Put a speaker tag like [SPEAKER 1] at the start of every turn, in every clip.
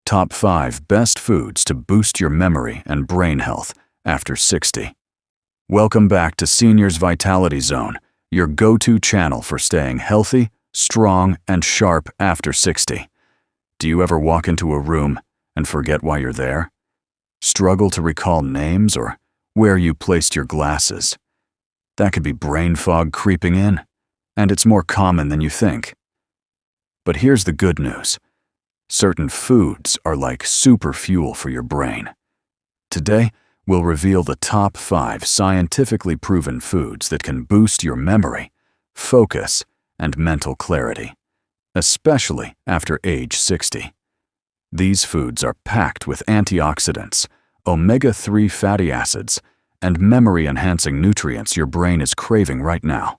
[SPEAKER 1] Top 5 Best Foods to Boost Your Memory and Brain Health After 60. Welcome back to Seniors Vitality Zone, your go-to channel for staying healthy, strong, and sharp after 60. Do you ever walk into a room and forget why you're there? Struggle to recall names or where you placed your glasses? That could be brain fog creeping in, and it's more common than you think. But here's the good news. Certain foods are like super fuel for your brain. Today, we'll reveal the top 5 scientifically proven foods that can boost your memory, focus, and mental clarity, especially after age 60. These foods are packed with antioxidants, omega-3 fatty acids, and memory-enhancing nutrients your brain is craving right now.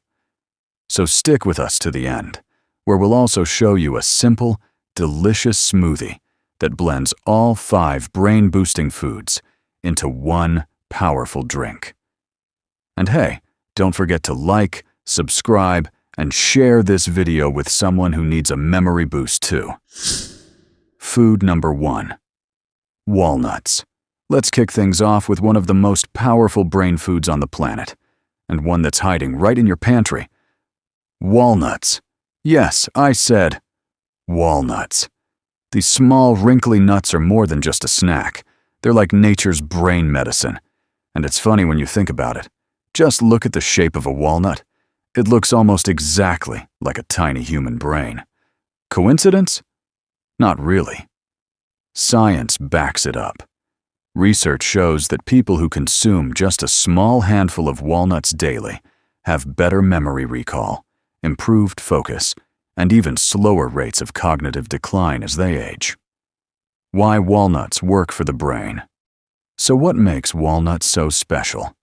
[SPEAKER 1] So stick with us to the end, where we'll also show you a simple, delicious smoothie that blends all 5 brain-boosting foods into one powerful drink. And hey, don't forget to like, subscribe, and share this video with someone who needs a memory boost too. Food number 1. Walnuts. Let's kick things off with one of the most powerful brain foods on the planet, and one that's hiding right in your pantry. Walnuts. Yes, I said walnuts. These small, wrinkly nuts are more than just a snack. They're like nature's brain medicine. And it's funny when you think about it. Just look at the shape of a walnut. It looks almost exactly like a tiny human brain. Coincidence? Not really. Science backs it up. Research shows that people who consume just a small handful of walnuts daily have better memory recall, improved focus, and even slower rates of cognitive decline as they age. Why walnuts work for the brain. So what makes walnuts so special?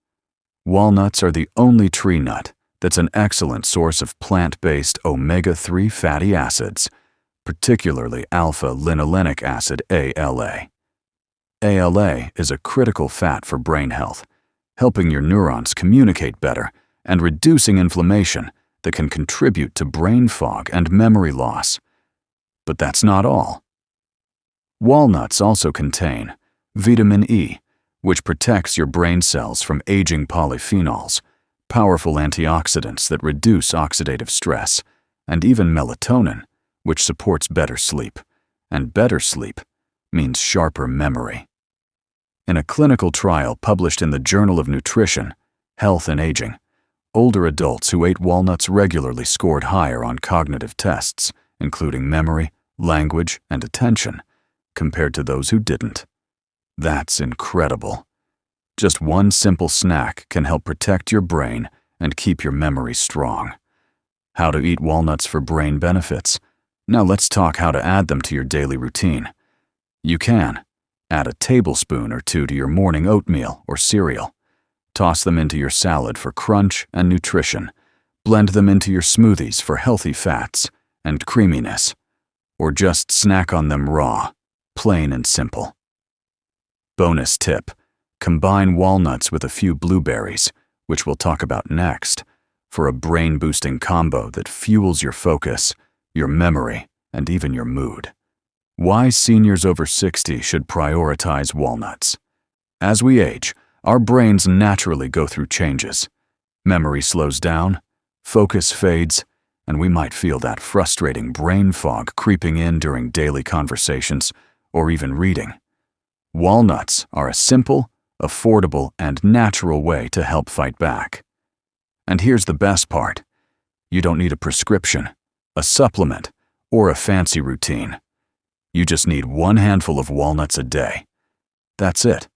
[SPEAKER 1] Walnuts are the only tree nut that's an excellent source of plant-based omega-3 fatty acids, particularly alpha-linolenic acid ALA. ALA is a critical fat for brain health, helping your neurons communicate better and reducing inflammation that can contribute to brain fog and memory loss. But that's not all. Walnuts also contain vitamin E, which protects your brain cells from aging polyphenols, powerful antioxidants that reduce oxidative stress, and even melatonin, which supports better sleep. And better sleep means sharper memory. In a clinical trial published in the Journal of Nutrition, Health and Aging, older adults who ate walnuts regularly scored higher on cognitive tests, including memory, language, and attention, compared to those who didn't. That's incredible. Just one simple snack can help protect your brain and keep your memory strong. How to eat walnuts for brain benefits. Now let's talk how to add them to your daily routine. You can add a tablespoon or 2 to your morning oatmeal or cereal. Toss them into your salad for crunch and nutrition. Blend them into your smoothies for healthy fats and creaminess. Or just snack on them raw, plain and simple. Bonus tip: combine walnuts with a few blueberries, which we'll talk about next, for a brain-boosting combo that fuels your focus, your memory, and even your mood. Why seniors over 60 should prioritize walnuts. As we age, our brains naturally go through changes. Memory slows down, focus fades, and we might feel that frustrating brain fog creeping in during daily conversations or even reading. Walnuts are a simple, affordable, and natural way to help fight back. And here's the best part. You don't need a prescription, a supplement, or a fancy routine. You just need 1 handful of walnuts a day. That's it.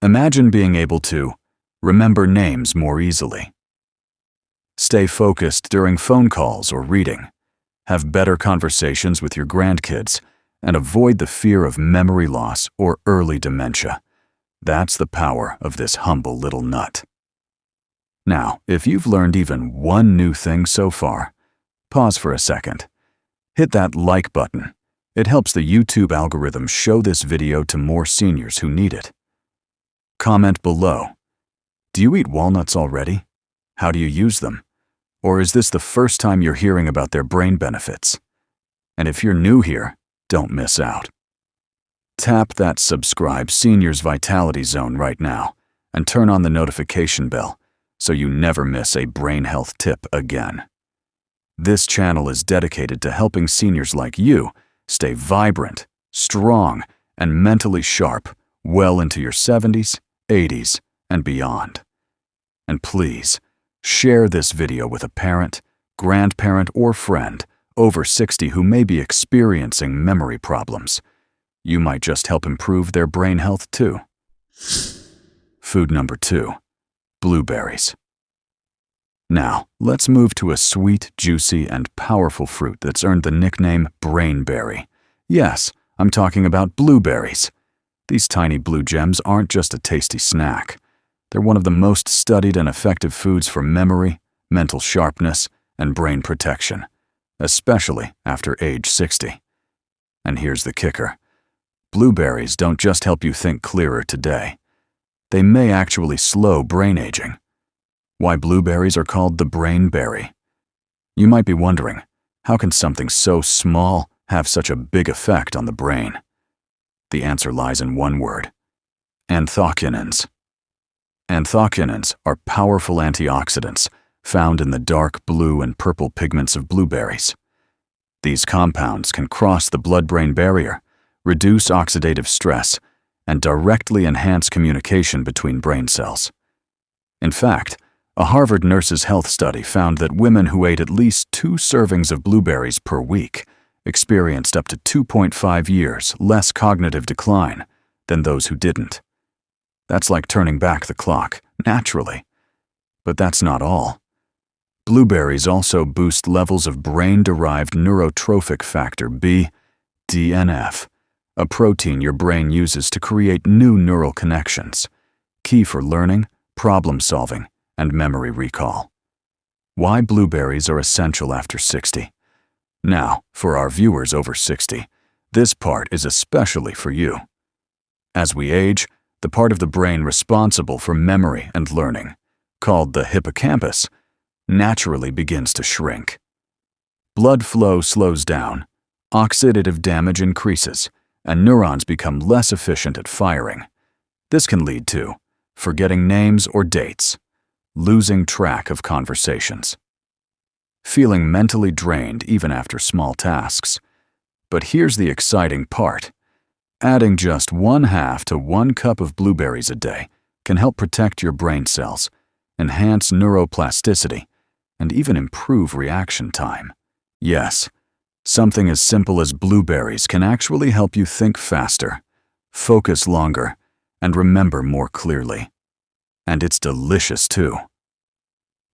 [SPEAKER 1] Imagine being able to remember names more easily. Stay focused during phone calls or reading. Have better conversations with your grandkids, and avoid the fear of memory loss or early dementia. That's the power of this humble little nut. Now, if you've learned even one new thing so far, pause for a second. Hit that like button. It helps the YouTube algorithm show this video to more seniors who need it. Comment below. Do you eat walnuts already? How do you use them? Or is this the first time you're hearing about their brain benefits? And if you're new here, don't miss out. Tap that subscribe Seniors Vitality Zone right now and turn on the notification bell so you never miss a brain health tip again. This channel is dedicated to helping seniors like you stay vibrant, strong, and mentally sharp well into your 70s, 80s, and beyond. And please, share this video with a parent, grandparent, or friend over 60 who may be experiencing memory problems. You might just help improve their brain health too. Food number 2, blueberries. Now, let's move to a sweet, juicy, and powerful fruit that's earned the nickname brainberry. Yes, I'm talking about blueberries. These tiny blue gems aren't just a tasty snack. They're one of the most studied and effective foods for memory, mental sharpness, and brain protection, especially after age 60. And here's the kicker. Blueberries don't just help you think clearer today. They may actually slow brain aging. Why blueberries are called the brainberry? You might be wondering, how can something so small have such a big effect on the brain? The answer lies in one word: anthocyanins. Anthocyanins are powerful antioxidants found in the dark blue and purple pigments of blueberries. These compounds can cross the blood-brain barrier, reduce oxidative stress, and directly enhance communication between brain cells. In fact, a Harvard Nurses' Health study found that women who ate at least 2 servings of blueberries per week experienced up to 2.5 years less cognitive decline than those who didn't. That's like turning back the clock, naturally. But that's not all. Blueberries also boost levels of brain-derived neurotrophic factor B, DNF, a protein your brain uses to create new neural connections, key for learning, problem-solving, and memory recall. Why blueberries are essential after 60. Now, for our viewers over 60, this part is especially for you. As we age, the part of the brain responsible for memory and learning, called the hippocampus, naturally begins to shrink. Blood flow slows down, oxidative damage increases, and neurons become less efficient at firing. This can lead to forgetting names or dates, losing track of conversations, feeling mentally drained even after small tasks. But here's the exciting part. Adding just 1/2 to 1 cup of blueberries a day can help protect your brain cells, enhance neuroplasticity, and even improve reaction time. Yes, something as simple as blueberries can actually help you think faster, focus longer, and remember more clearly. And it's delicious too.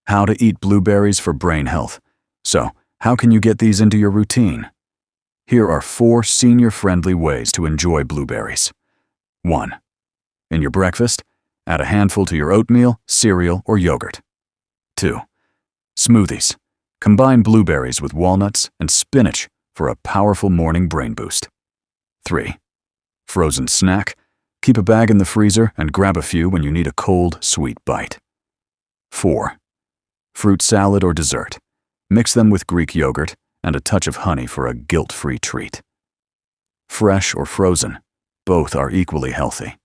[SPEAKER 1] How to eat blueberries for brain health. So, how can you get these into your routine? Here are 4 senior-friendly ways to enjoy blueberries. 1. In your breakfast, add a handful to your oatmeal, cereal, or yogurt. 2. Smoothies. Combine blueberries with walnuts and spinach for a powerful morning brain boost. 3. Frozen snack. Keep a bag in the freezer and grab a few when you need a cold, sweet bite. 4. Fruit salad or dessert. Mix them with Greek yogurt and a touch of honey for a guilt-free treat. Fresh or frozen, both are equally healthy.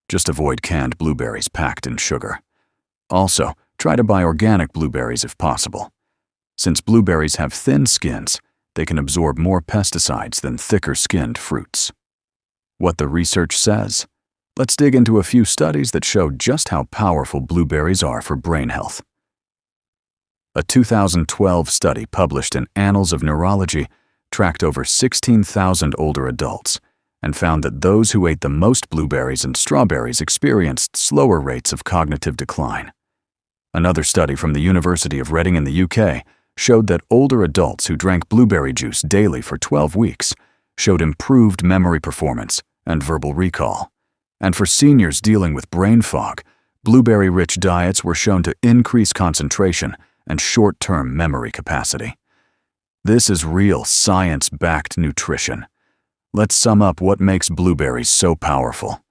[SPEAKER 1] Just avoid canned blueberries packed in sugar. Also, try to buy organic blueberries if possible. Since blueberries have thin skins, they can absorb more pesticides than thicker-skinned fruits. What the research says? Let's dig into a few studies that show just how powerful blueberries are for brain health. A 2012 study published in Annals of Neurology tracked over 16,000 older adults and found that those who ate the most blueberries and strawberries experienced slower rates of cognitive decline. Another study from the University of Reading in the UK showed that older adults who drank blueberry juice daily for 12 weeks showed improved memory performance and verbal recall. And for seniors dealing with brain fog, blueberry-rich diets were shown to increase concentration and short-term memory capacity. This is real science-backed nutrition. Let's sum up what makes blueberries so powerful.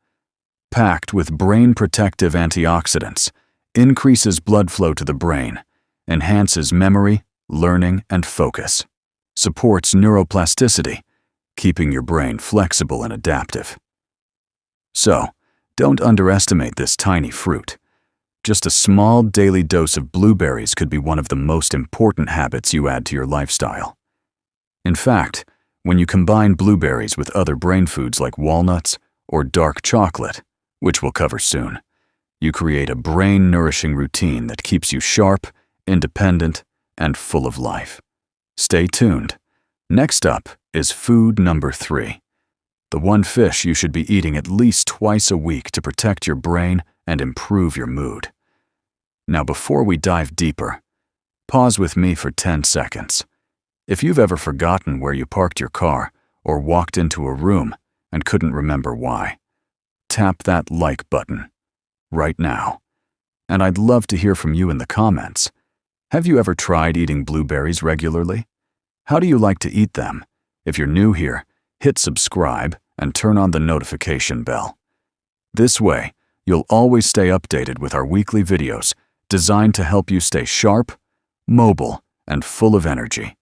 [SPEAKER 1] Packed with brain-protective antioxidants, increases blood flow to the brain, enhances memory, learning, and focus, supports neuroplasticity, keeping your brain flexible and adaptive. So, don't underestimate this tiny fruit. Just a small daily dose of blueberries could be one of the most important habits you add to your lifestyle. In fact, when you combine blueberries with other brain foods like walnuts or dark chocolate, which we'll cover soon, you create a brain-nourishing routine that keeps you sharp, independent, and full of life. Stay tuned. Next up is food number 3. The one fish you should be eating at least twice a week to protect your brain and improve your mood. Now, before we dive deeper, pause with me for 10 seconds. If you've ever forgotten where you parked your car or walked into a room and couldn't remember why, tap that like button right now. And I'd love to hear from you in the comments. Have you ever tried eating blueberries regularly? How do you like to eat them? If you're new here, hit subscribe and turn on the notification bell. This way, you'll always stay updated with our weekly videos designed to help you stay sharp, mobile, and full of energy,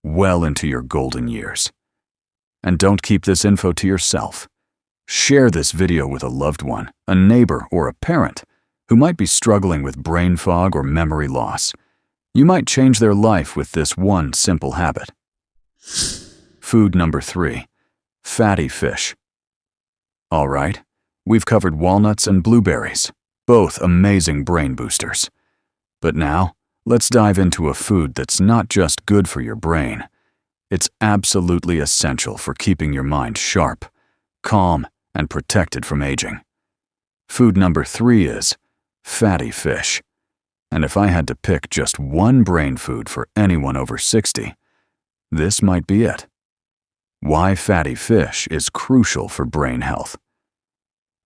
[SPEAKER 1] well into your golden years. And don't keep this info to yourself. Share this video with a loved one, a neighbor, or a parent who might be struggling with brain fog or memory loss. You might change their life with this one simple habit. Food number 3, fatty fish. All right, we've covered walnuts and blueberries, both amazing brain boosters. But now, let's dive into a food that's not just good for your brain. It's absolutely essential for keeping your mind sharp, calm, and protected from aging. Food number 3 is fatty fish. And if I had to pick just one brain food for anyone over 60, this might be it. Why fatty fish is crucial for brain health.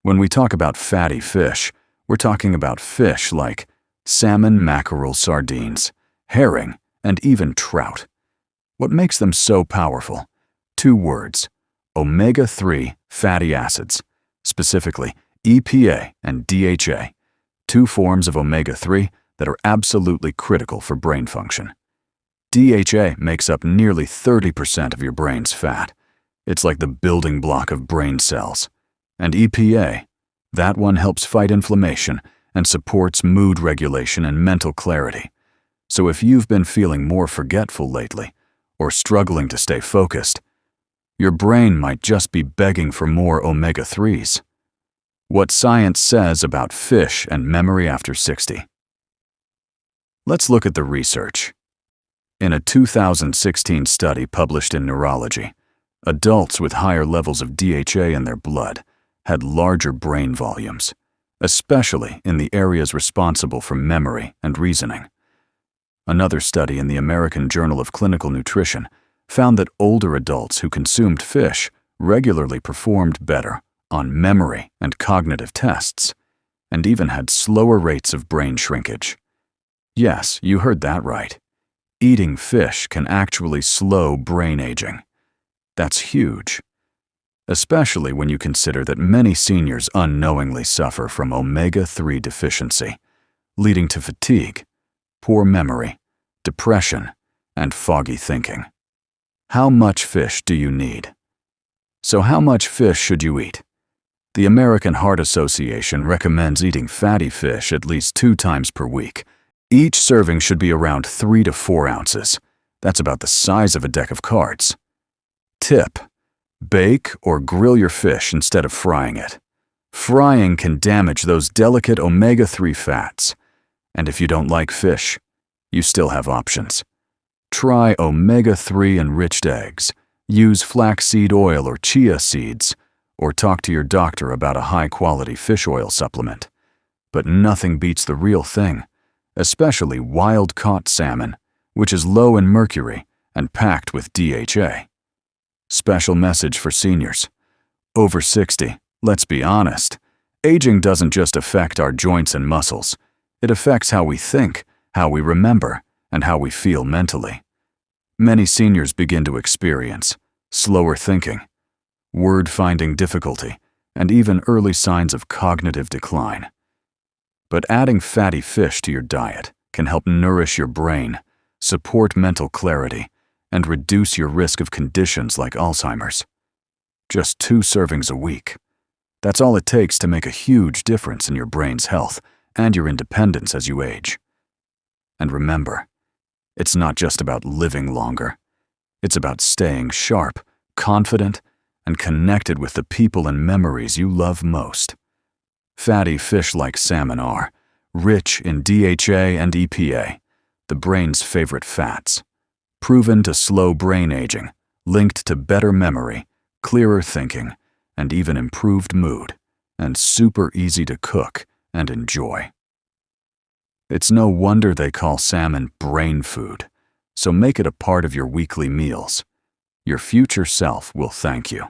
[SPEAKER 1] When we talk about fatty fish, we're talking about fish like salmon, mackerel, sardines, herring, and even trout. What makes them so powerful? 2 words: omega-3 fatty acids, specifically EPA and DHA, 2 forms of omega-3 that are absolutely critical for brain function. DHA makes up nearly 30% of your brain's fat. It's like the building block of brain cells. And EPA, that one helps fight inflammation and supports mood regulation and mental clarity. So if you've been feeling more forgetful lately, or struggling to stay focused, your brain might just be begging for more omega-3s. What science says about fish and memory after 60. Let's look at the research. In a 2016 study published in Neurology, adults with higher levels of DHA in their blood had larger brain volumes, especially in the areas responsible for memory and reasoning. Another study in the American Journal of Clinical Nutrition found that older adults who consumed fish regularly performed better on memory and cognitive tests, and even had slower rates of brain shrinkage. Yes, you heard that right. Eating fish can actually slow brain aging. That's huge, especially when you consider that many seniors unknowingly suffer from omega-3 deficiency, leading to fatigue, poor memory, depression, and foggy thinking. How much fish do you need? So how much fish should you eat? The American Heart Association recommends eating fatty fish at least 2 times per week. Each serving should be around 3 to 4 ounces. That's about the size of a deck of cards. Tip: bake or grill your fish instead of frying it. Frying can damage those delicate omega-3 fats. And if you don't like fish, you still have options. Try omega-3 enriched eggs. Use flaxseed oil or chia seeds, or talk to your doctor about a high-quality fish oil supplement. But nothing beats the real thing, especially wild-caught salmon, which is low in mercury and packed with DHA. Special message for seniors. Over 60, let's be honest, aging doesn't just affect our joints and muscles. It affects how we think, how we remember, and how we feel mentally. Many seniors begin to experience slower thinking, word-finding difficulty, and even early signs of cognitive decline. But adding fatty fish to your diet can help nourish your brain, support mental clarity, and reduce your risk of conditions like Alzheimer's. Just 2 servings a week. That's all it takes to make a huge difference in your brain's health and your independence as you age. And remember, it's not just about living longer. It's about staying sharp, confident, and connected with the people and memories you love most. Fatty fish like salmon are rich in DHA and EPA, the brain's favorite fats, proven to slow brain aging, linked to better memory, clearer thinking, and even improved mood, and super easy to cook and enjoy. It's no wonder they call salmon brain food, so make it a part of your weekly meals. Your future self will thank you.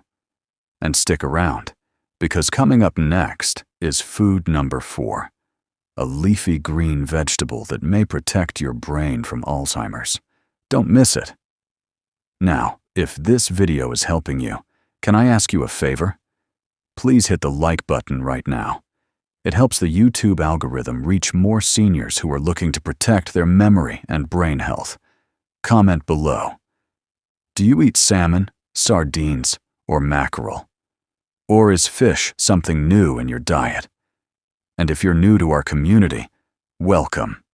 [SPEAKER 1] And stick around, because coming up next is food number 4, a leafy green vegetable that may protect your brain from Alzheimer's. Don't miss it. Now, if this video is helping you, can I ask you a favor? Please hit the like button right now. It helps the YouTube algorithm reach more seniors who are looking to protect their memory and brain health. Comment below. Do you eat salmon, sardines, or mackerel? Or is fish something new in your diet? And if you're new to our community, welcome.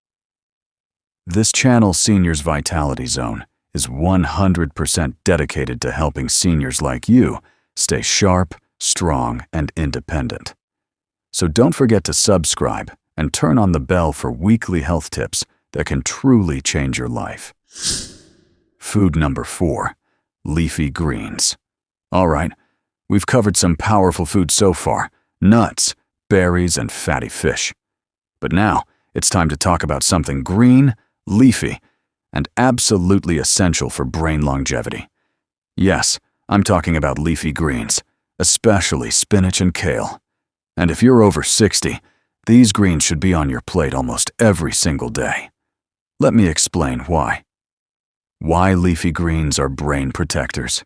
[SPEAKER 1] This channel's Seniors Vitality Zone is 100% dedicated to helping seniors like you stay sharp, strong, and independent. So don't forget to subscribe and turn on the bell for weekly health tips that can truly change your life. Food number 4, leafy greens. All right, we've covered some powerful foods so far: nuts, berries, and fatty fish. But now it's time to talk about something green, leafy, and absolutely essential for brain longevity. Yes, I'm talking about leafy greens, especially spinach and kale. And if you're over 60, these greens should be on your plate almost every single day. Let me explain why. Why leafy greens are brain protectors.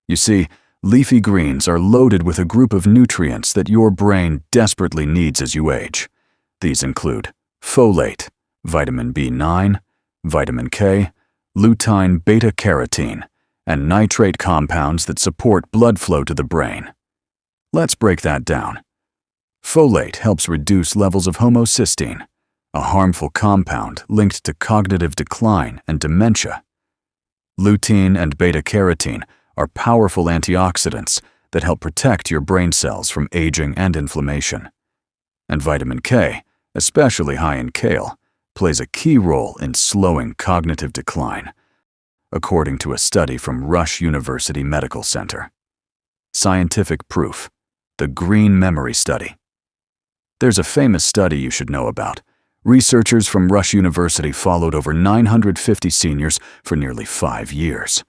[SPEAKER 1] You see, leafy greens are loaded with a group of nutrients that your brain desperately needs as you age. These include folate, vitamin B9, vitamin K, lutein beta-carotene, and nitrate compounds that support blood flow to the brain. Let's break that down. Folate helps reduce levels of homocysteine, a harmful compound linked to cognitive decline and dementia. Lutein and beta-carotene are powerful antioxidants that help protect your brain cells from aging and inflammation. And vitamin K, especially high in kale, plays a key role in slowing cognitive decline, according to a study from Rush University Medical Center. Scientific proof: the Green Memory Study. There's a famous study you should know about. Researchers from Rush University followed over 950 seniors for nearly 5 years.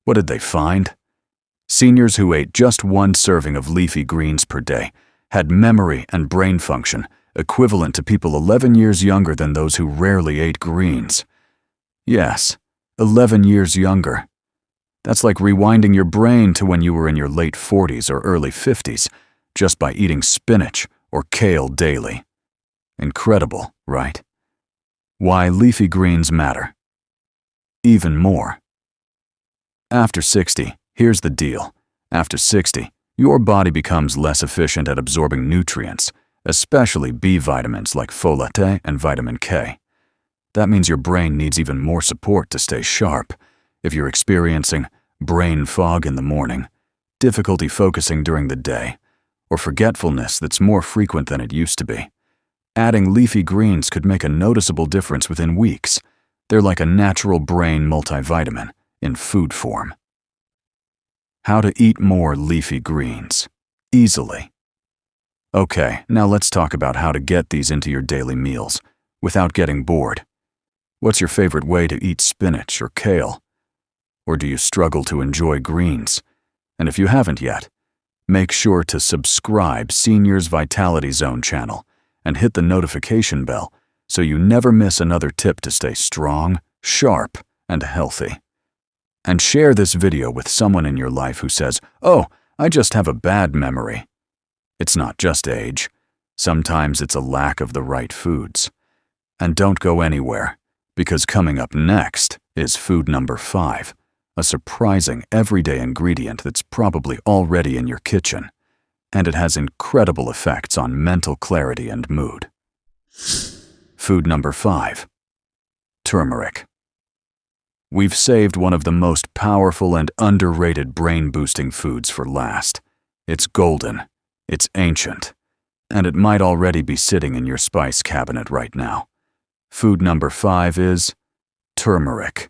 [SPEAKER 1] What did they find? Seniors who ate just 1 serving of leafy greens per day had memory and brain function equivalent to people 11 years younger than those who rarely ate greens. Yes, 11 years younger. That's like rewinding your brain to when you were in your late 40s or early 50s, just by eating spinach or kale daily. Incredible, right? Why leafy greens matter. Even more. After 60, here's the deal. After 60, your body becomes less efficient at absorbing nutrients, especially B vitamins like folate and vitamin K. That means your brain needs even more support to stay sharp. If you're experiencing brain fog in the morning, difficulty focusing during the day, or forgetfulness that's more frequent than it used to be, adding leafy greens could make a noticeable difference within weeks. They're like a natural brain multivitamin in food form. How to eat more leafy greens easily. Okay, now let's talk about how to get these into your daily meals without getting bored. What's your favorite way to eat spinach or kale? Or do you struggle to enjoy greens? And if you haven't yet, make sure to subscribe Seniors Vitality Zone channel and hit the notification bell so you never miss another tip to stay strong, sharp, and healthy. And share this video with someone in your life who says, "Oh, I just have a bad memory." It's not just age. Sometimes it's a lack of the right foods. And don't go anywhere, because coming up next is food number 5, a surprising everyday ingredient that's probably already in your kitchen, and it has incredible effects on mental clarity and mood. Food number 5. Turmeric. We've saved one of the most powerful and underrated brain-boosting foods for last. It's golden, it's ancient, and it might already be sitting in your spice cabinet right now. Food number 5 is turmeric.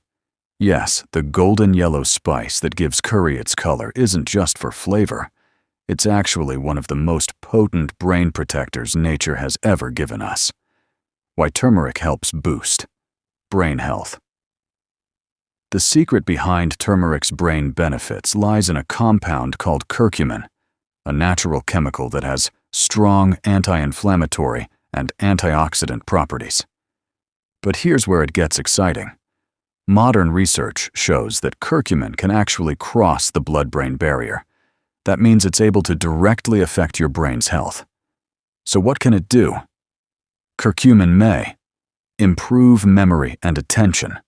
[SPEAKER 1] Yes, the golden yellow spice that gives curry its color isn't just for flavor. It's actually one of the most potent brain protectors nature has ever given us. Why turmeric helps boost brain health. The secret behind turmeric's brain benefits lies in a compound called curcumin, a natural chemical that has strong anti-inflammatory and antioxidant properties. But here's where it gets exciting. Modern research shows that curcumin can actually cross the blood-brain barrier. That means it's able to directly affect your brain's health. So what can it do? Curcumin may improve memory and attention,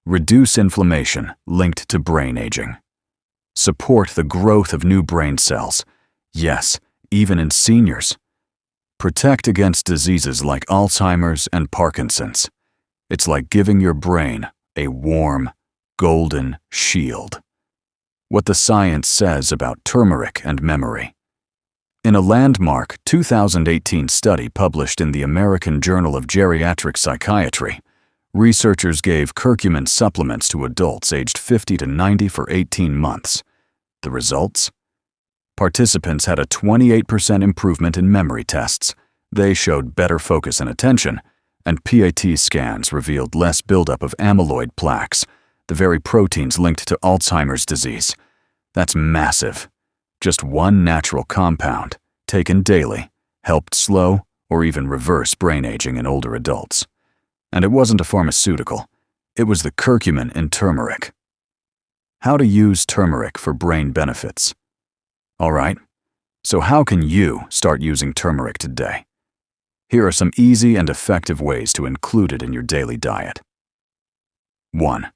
[SPEAKER 1] reduce inflammation linked to brain aging, support the growth of new brain cells, yes, even in seniors, protect against diseases like Alzheimer's and Parkinson's. It's like giving your brain a warm, golden shield. What the science says about turmeric and memory. In a landmark 2018 study published in the American Journal of Geriatric Psychiatry, researchers gave curcumin supplements to adults aged 50 to 90 for 18 months. The results? Participants had a 28% improvement in memory tests. They showed better focus and attention, and PET scans revealed less buildup of amyloid plaques, the very proteins linked to Alzheimer's disease. That's massive. Just one natural compound, taken daily, helped slow or even reverse brain aging in older adults. And it wasn't a pharmaceutical. It was the curcumin in turmeric. How to use turmeric for brain benefits. All right, so how can you start using turmeric today? Here are some easy and effective ways to include it in your daily diet. 1.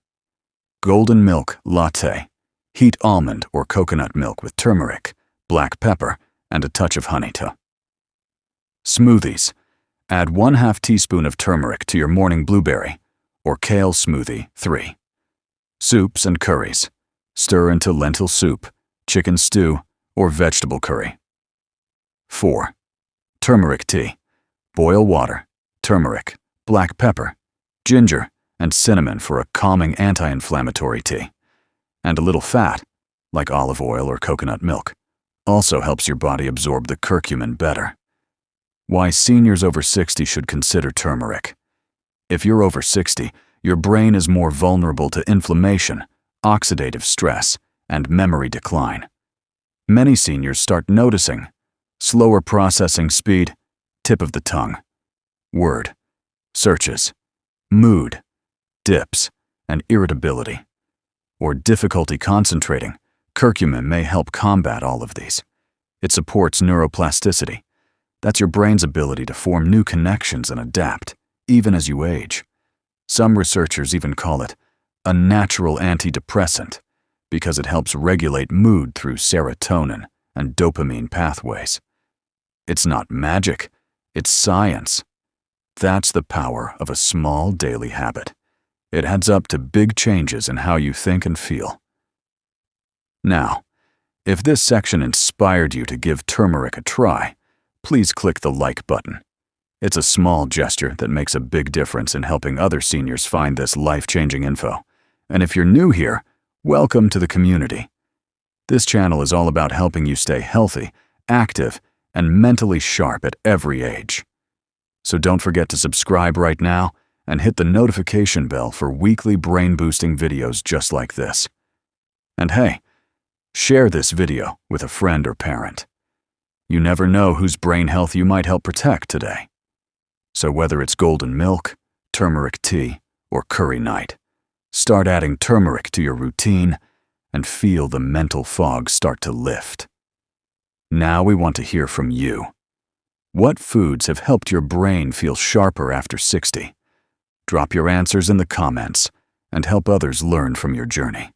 [SPEAKER 1] Golden milk latte. Heat almond or coconut milk with turmeric, black pepper, and a touch of honey to. Smoothies. Add 1/2 teaspoon of turmeric to your morning blueberry or kale smoothie 3. Soups and curries. Stir into lentil soup, chicken stew, or vegetable curry. 4. Turmeric tea. Boil water, turmeric, black pepper, ginger, and cinnamon for a calming anti-inflammatory tea. And a little fat, like olive oil or coconut milk, also helps your body absorb the curcumin better. Why seniors over 60 should consider turmeric. If you're over 60, your brain is more vulnerable to inflammation, oxidative stress, and memory decline. Many seniors start noticing slower processing speed, tip of the tongue, word, searches, mood, dips, and irritability, or difficulty concentrating. Curcumin may help combat all of these. It supports neuroplasticity. That's your brain's ability to form new connections and adapt, even as you age. Some researchers even call it a natural antidepressant because it helps regulate mood through serotonin and dopamine pathways. It's not magic, it's science. That's the power of a small daily habit. It adds up to big changes in how you think and feel. Now, if this section inspired you to give turmeric a try, please click the like button. It's a small gesture that makes a big difference in helping other seniors find this life-changing info. And if you're new here, welcome to the community. This channel is all about helping you stay healthy, active, and mentally sharp at every age. So don't forget to subscribe right now and hit the notification bell for weekly brain-boosting videos just like this. And hey, share this video with a friend or parent. You never know whose brain health you might help protect today. So whether it's golden milk, turmeric tea, or curry night, start adding turmeric to your routine and feel the mental fog start to lift. Now we want to hear from you. What foods have helped your brain feel sharper after 60? Drop your answers in the comments and help others learn from your journey.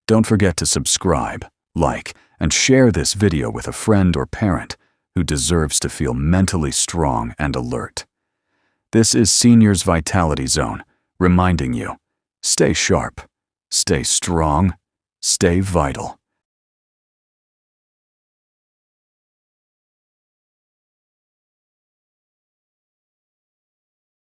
[SPEAKER 1] Don't forget to subscribe, like, and share this video with a friend or parent who deserves to feel mentally strong and alert. This is Seniors Vitality Zone, reminding you, stay sharp, stay strong, stay vital.